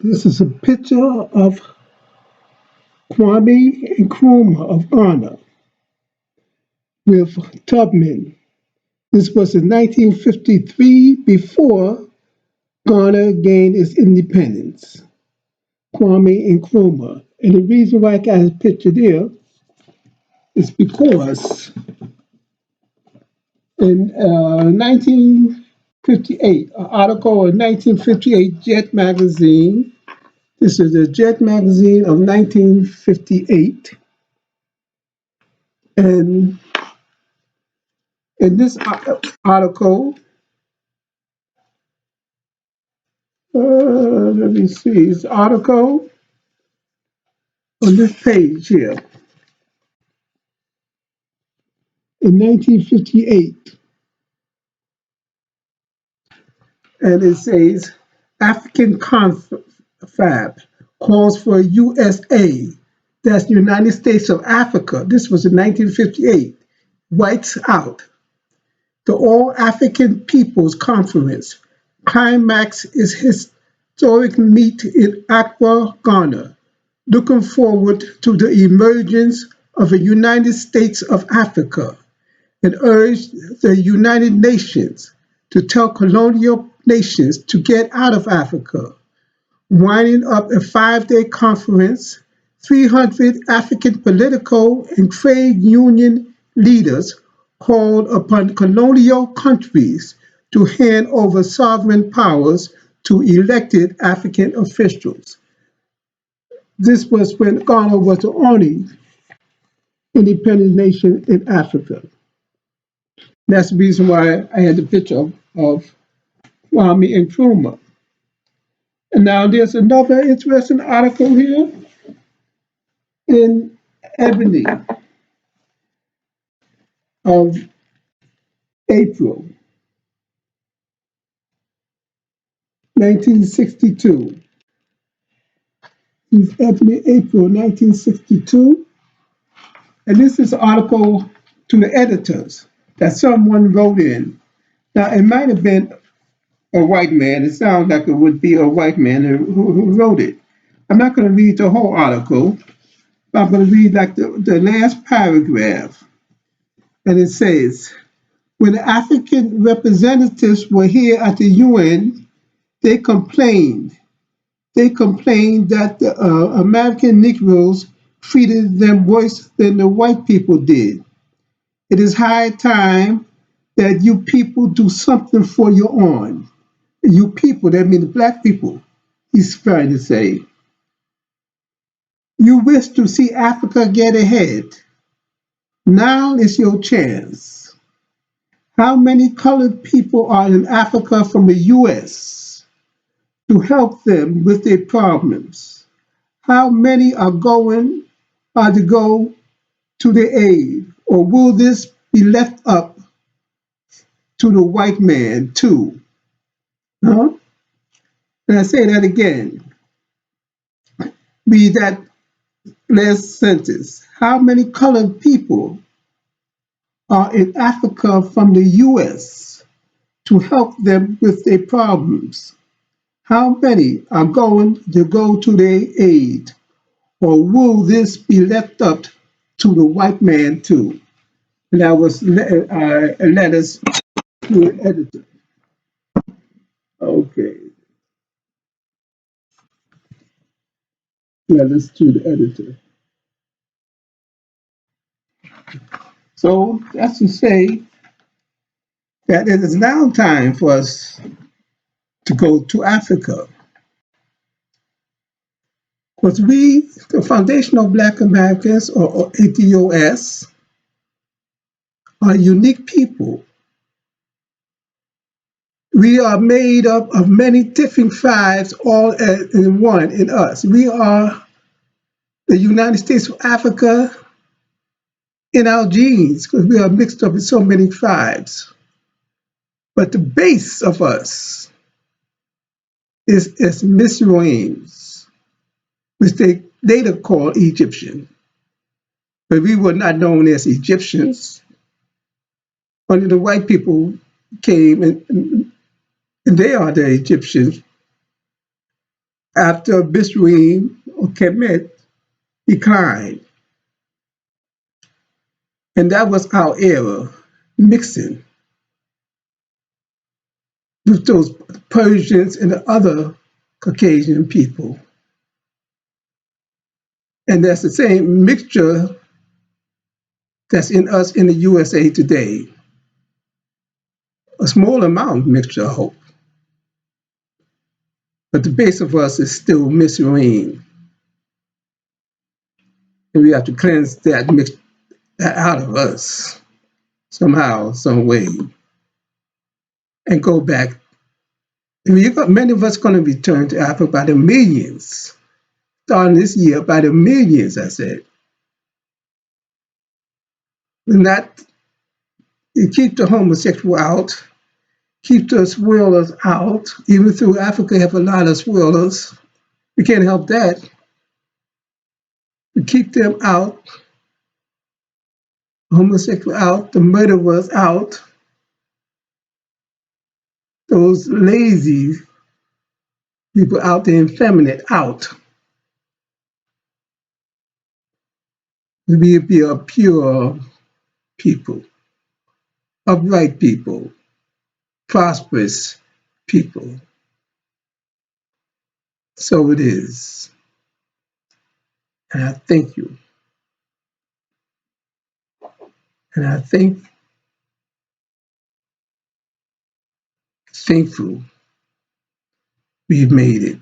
This is a picture of Kwame Nkrumah of Ghana with Tubman. This was in 1953 before Ghana gained its independence. Kwame Nkrumah. And the reason why I got his picture there is because in 1958, an article in 1958 Jet magazine. This is the Jet magazine of 1958. And in this article, let me see, this article on this page here in 1958, and it says African Confab calls for USA, that's the United States of Africa. This was in 1958. Whites out. The All African Peoples Conference climax is historic meet in Accra, Ghana, looking forward to the emergence of a United States of Africa, and urged the United Nations to tell colonial nations to get out of Africa. Winding up a 5-day conference, 300 African political and trade union leaders called upon colonial countries to hand over sovereign powers to elected African officials. This was when Ghana was the only independent nation in Africa. That's the reason why I had the picture of Kwame Nkrumah. And now there's another interesting article here in Ebony of April 1962. It's Ebony, April 1962. And this is an article to the editors that someone wrote in. Now, it might have been a white man. It sounds like it would be a white man who wrote it. I'm not going to read the whole article, but I'm going to read like the last paragraph. And it says, when the African representatives were here at the UN, they complained. They complained that the American Negroes treated them worse than the white people did. It is high time that you people do something for your own. You people, that means the black people, he's trying to say. You wish to see Africa get ahead. Now is your chance. How many colored people are in Africa from the US to help them with their problems? How many are to go to their aid? Or will this be left up to the white man too? Huh? And I say that again. Read that last sentence. How many colored people are in Africa from the US to help them with their problems? How many are going to go to their aid? Or will this be left up to the white man too? And that was letters to the editor. Okay, letters to the editor. So that's to say that it is now time for us to go to Africa. Because we, the Foundation of Black Americans, or ATOS, are unique people. We are made up of many different tribes, all in one in us. We are the United States of Africa in our genes, because we are mixed up with so many tribes. But the base of us is Mizraim, which they later called Egyptian. But we were not known as Egyptians. Only the white people came, and they are the Egyptians. after Bisween or Kemet declined. And that was our era, mixing with those Persians and the other Caucasian people. And that's the same mixture that's in us in the USA today. A small amount of mixture, I hope. But the base of us is still Mizraim. And we have to cleanse that mix that out of us somehow, some way, and go back. Many of us are going to return to Africa by the millions, starting this year by the millions, I said. And that you keep the homosexual out, keep the swirlers out. Even through Africa, have a lot of swirlers. We can't help that. We keep them out, homosexual out, the murderers out, those lazy people out, the effeminate out. We be a pure people, upright people, prosperous people. So it is. And I thank you. And I thankful we've made it.